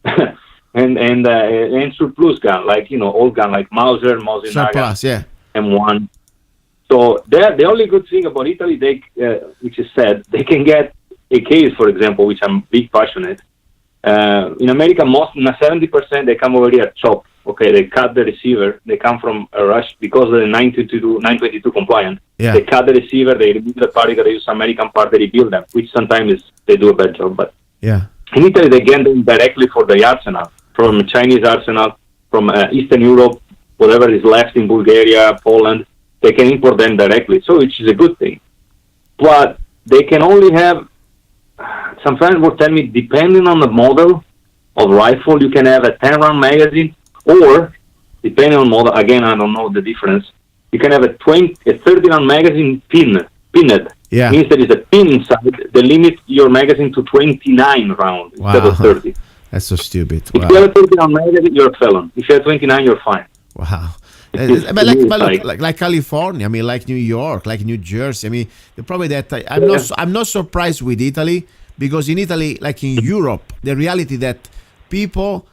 and surplus gun, old gun like Mauser, surplus, M1. So the only good thing about Italy, which is sad, they can get AKs, for example, which I'm big passionate. In America, 70% they come over here chopped. Okay, they cut the receiver. They come from a rush because of the 922 compliant. Yeah. They cut the receiver. They remove the particle. They use American part. They rebuild them, which sometimes they do a bad job. But Yeah. in Italy, they get them directly for the arsenal, from Chinese arsenal, from Eastern Europe, whatever is left in Bulgaria, Poland. They can import them directly, so which is a good thing. But they can only have, some friends will tell me, depending on the model of rifle, you can have a 10-round magazine, or, depending on model, again, I don't know the difference, you can have a 30-round magazine pinned. Yeah. Means there is a pin inside that limits your magazine to 29 rounds instead of 30. That's so stupid. If you have a 30-round magazine, you're a felon. If you have 29, you're fine. Wow. It's But like California, I mean, like New York, like New Jersey. I mean, the problem that I'm not surprised with Italy, because in Italy, like in Europe, the reality that people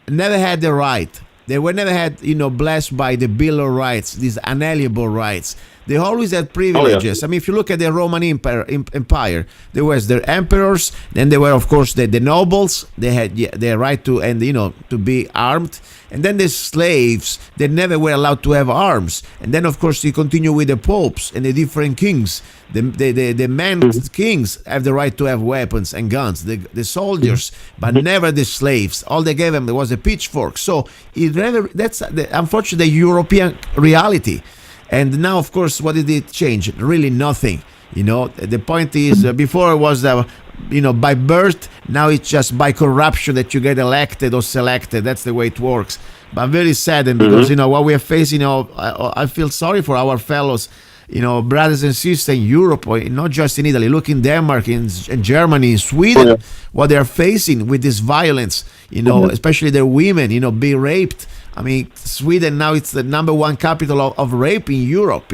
never had the right. They were never had, blessed by the Bill of Rights, these unalienable rights. They always had privileges. Oh, yeah. I mean, if you look at the Roman Empire, there was the emperors, then there were, of course, the nobles. They had their right to, and to be armed. And then the slaves, they never were allowed to have arms. And then, of course, you continue with the popes and the different kings. The men kings have the right to have weapons and guns, the soldiers, but never the slaves. All they gave them was a pitchfork. So that's unfortunately the European reality. And now, of course, what did it change? Really nothing. The point is, before it was, by birth. Now it's just by corruption that you get elected or selected. That's the way it works. But I'm very saddened because, what we are facing, I feel sorry for our fellows, brothers and sisters in Europe, or not just in Italy. Look in Denmark, in Germany, in Sweden, what they are facing with this violence, especially their women, being raped. I mean, Sweden now, it's the number one capital of rape in Europe,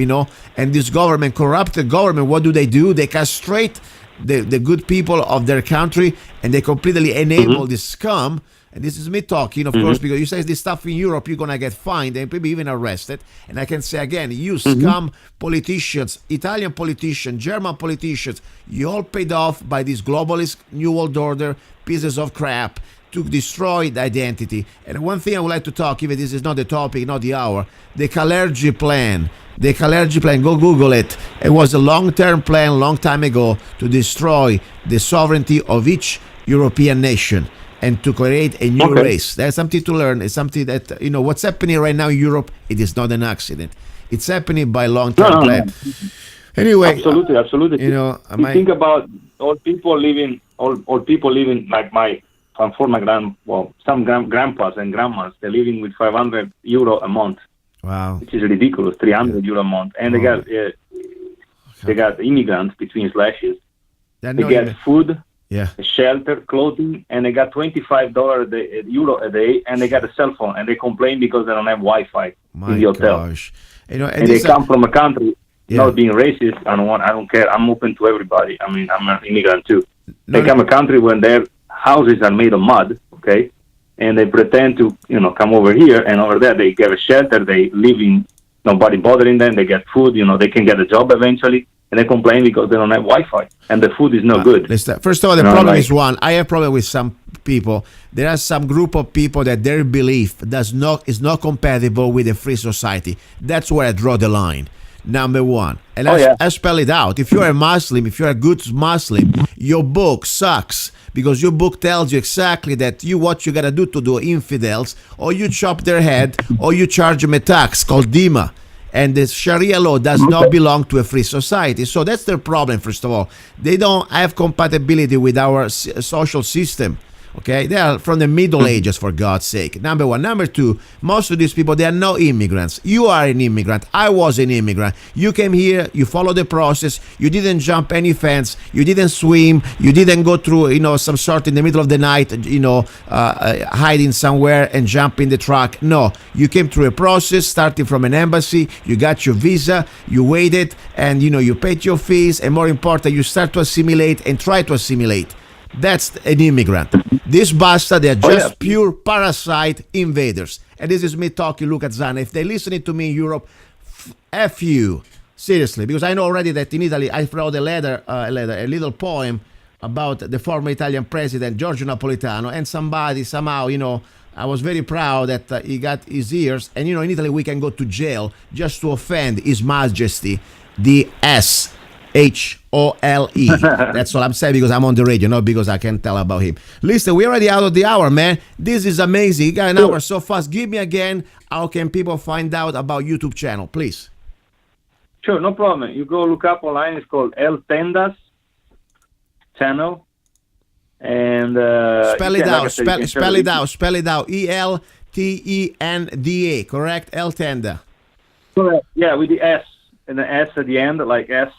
and this government, corrupted government, what do? They castrate the good people of their country, and they completely enable this scum. And this is me talking, of course, because you say this stuff in Europe, you're going to get fined and maybe even arrested. And I can say again, you scum politicians, Italian politicians, German politicians, you all paid off by this globalist New World Order pieces of crap to destroy the identity. And one thing I would like to talk, even this is not the topic, not the hour, the Kalergi plan. The Kalergi plan, go Google it. It was a long-term plan, long time ago, to destroy the sovereignty of each European nation and to create a new race. There's something to learn. It's something that, what's happening right now in Europe, it is not an accident. It's happening by long-term plan. No. Anyway. Absolutely. You think about all people living like some grandpas and grandmas, they're living with 500 euro a month. Wow. Which is ridiculous, 300 euro a month. And they got immigrants between slashes. They get food, shelter, clothing, and they got €25 a day, and they got a cell phone, and they complain because they don't have Wi-Fi in the hotel. Gosh. And they come from a country, not being racist. I don't care. I'm open to everybody. I mean, I'm an immigrant too. They come a country when their houses are made of mud, okay? And they pretend to, come over here, and over there they get a shelter, they live in, nobody bothering them, they get food, they can get a job eventually, and they complain because they don't have Wi-Fi, and the food is no good. First of all, the problem is one, I have problem with some people. There are some group of people that their belief is not compatible with a free society. That's where I draw the line. Number one. And I spell it out. If you're a Muslim, if you're a good Muslim, your book sucks. Because your book tells you exactly that what you gotta do to do infidels, or you chop their head, or you charge them a tax called Dima. And the Sharia law does not belong to a free society. So that's their problem, first of all. They don't have compatibility with our social system. Okay, they are from the Middle Ages, for God's sake. Number one. Number two, most of these people, they are no immigrants. You are an immigrant. I was an immigrant. You came here, you followed the process, you didn't jump any fence, you didn't swim, you didn't go through, some sort in the middle of the night, hiding somewhere and jump in the truck. No, you came through a process, starting from an embassy, you got your visa, you waited, and, you paid your fees, and more important, you start to assimilate and try to assimilate. That's an immigrant. These bastards, they're just pure parasite invaders. And this is me talking. Look at Zanna. If they're listening to me in Europe, F you. Seriously. Because I know already that in Italy, I wrote a little poem about the former Italian president Giorgio Napolitano, and somebody somehow, I was very proud that he got his ears. And in Italy we can go to jail just to offend His Majesty, the SHOLE. That's all I'm saying because I'm on the radio, not because I can tell about him. Listen, we're already out of the hour, man. This is amazing. You got an hour so fast. Give me again, how can people find out about YouTube channel, please? Sure, no problem. You go look up online. It's called El Tenda's channel. And spell it out. Spell it out. Spell it out. ELTENDA. Correct? El Tenda. Correct. Yeah, with the S and the S at the end, like S.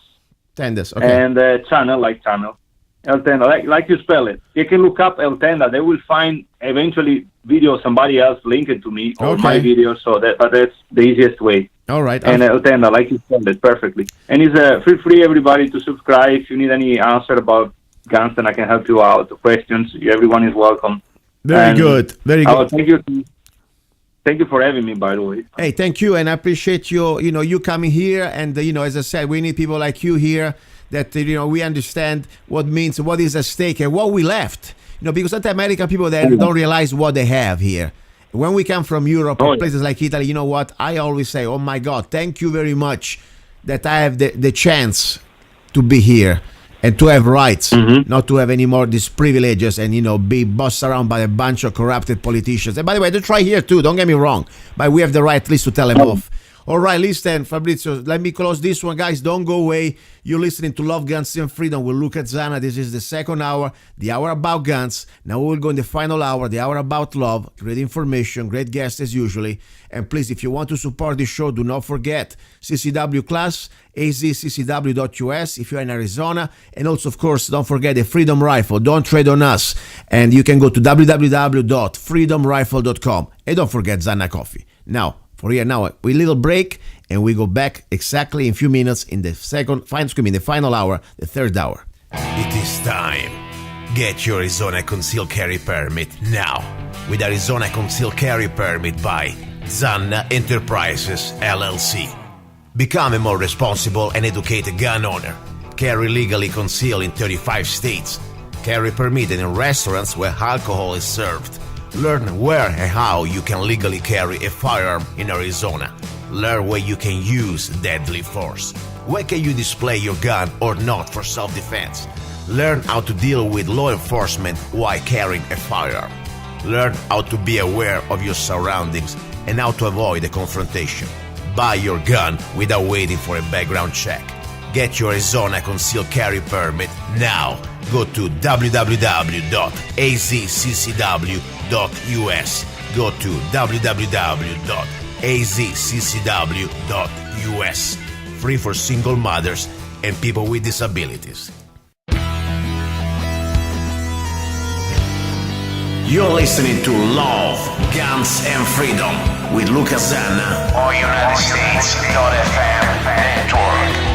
Tendas. Okay. And channel, like channel. El Tenda, like you spell it. You can look up El Tenda. They will find eventually video somebody else link it to me or my video. But that's the easiest way. All right. And El Tenda, like you spelled it perfectly. And it's feel free everybody to subscribe if you need any answer about guns, and I can help you out. Questions, everyone is welcome. Very good. Very good. Thank you. Thank you for having me, by the way. Hey, thank you, and I appreciate you coming here. And as I said, we need people like you here that we understand what is at stake and what we left. Because sometimes American people don't realize what they have here. When we come from Europe or places like Italy, you know what? I always say, oh my God, thank you very much that I have the chance to be here and to have rights, not to have any more these privileges and, be bossed around by a bunch of corrupted politicians. And by the way, they try here too, don't get me wrong, but we have the right at least to tell them off. All right, listen, Fabrizio, let me close this one, guys. Don't go away. You're listening to Love, Guns, and Freedom. We'll look at Zanna. This is the second hour, the hour about guns. Now we will go in the final hour, the hour about love. Great information, great guests as usually. And please, if you want to support this show, do not forget CCW class, azccw.us if you're in Arizona. And also, of course, don't forget the Freedom Rifle. Don't trade on us. And you can go to www.freedomrifle.com. And don't forget Zanna Coffee. Now, for here now, a little break, and we go back exactly in a few minutes in the final hour, the third hour. It is time. Get your Arizona Concealed Carry Permit now with Arizona Concealed Carry Permit by Zanna Enterprises, LLC. Become a more responsible and educated gun owner. Carry legally concealed in 35 states. Carry permitted in restaurants where alcohol is served. Learn where and how you can legally carry a firearm in Arizona. Learn where you can use deadly force. Where can you display your gun or not for self-defense? Learn how to deal with law enforcement while carrying a firearm. Learn how to be aware of your surroundings and how to avoid a confrontation. Buy your gun without waiting for a background check. Get your Arizona Concealed Carry Permit now. Go to www.azccw.us. Go to www.azccw.us. Free for single mothers and people with disabilities. You're listening to Love, Guns, and Freedom with Luca Zanna on United States.fm network.